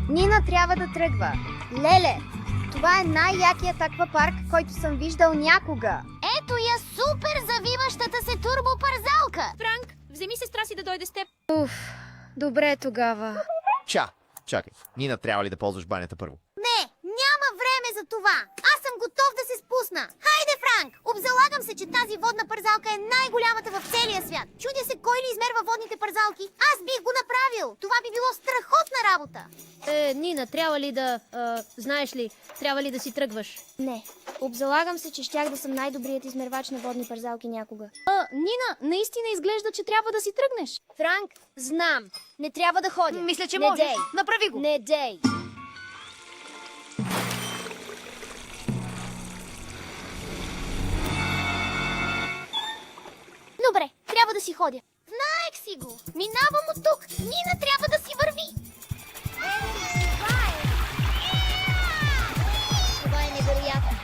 Нина трябва да тръгва. Леле, това е най-якият аквапарк, който съм виждал някога. Ето я супер завиващата се турбопарзалка! Франк, вземи сестра си да дойде с теб. Добре тогава. Чакай. Нина, трябва ли да ползваш банята първо? Не, няма време за това. Аз съм готов да се спусна. Хайде, Франк! Обзалагам се, че тази водна парзалка е най-голямата в целия свят. Чудя се кой ли измерва водните парзалки. Аз бих го направил. Това би било страхотна работа. Нина, трябва ли да... знаеш ли, трябва ли да си тръгваш? Не, обзалагам се, че щях да съм най-добрият измервач на водни парзалки някога. Нина, наистина изглежда, че трябва да си тръгнеш. Франк, знам. Не трябва да ходя. Мисля, че Не можеш. дей. Направи го. Не дей. Добре, трябва да си ходя. Знаех си го. Минавам от тук. Нина трябва да си върви. Това е невероятно.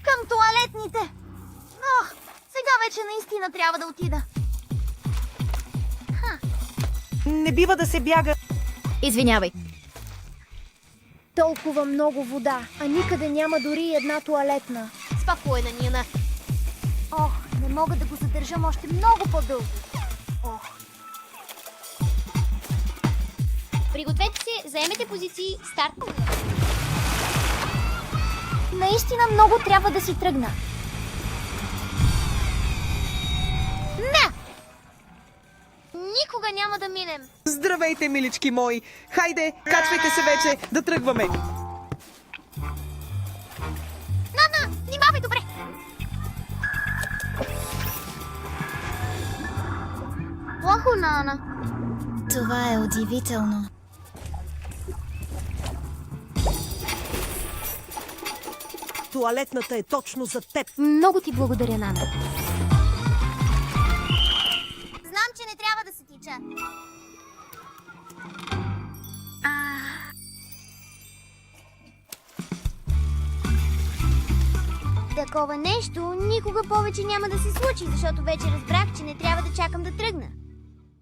Към тоалетните. Сега вече наистина трябва да отида. Не бива да се бяга. Извинявай. Толкова много вода, а никъде няма дори и една тоалетна. Спокойна, Нина. Не мога да го задържам още много по-дълго. Пригответе се, заемете позиции, старт. Наистина много трябва да си тръгна. Не! Никога няма да минем. Здравейте, милички мои! Хайде, качвайте се вече, да тръгваме! Нана, внимавай добре! Плахо, Нана. Това е удивително. Туалетната е точно за теб. Много ти благодаря, Нана. Знам, че не трябва да се тича. Такова нещо никога повече няма да се случи, защото вече разбрах, че не трябва да чакам да тръгна.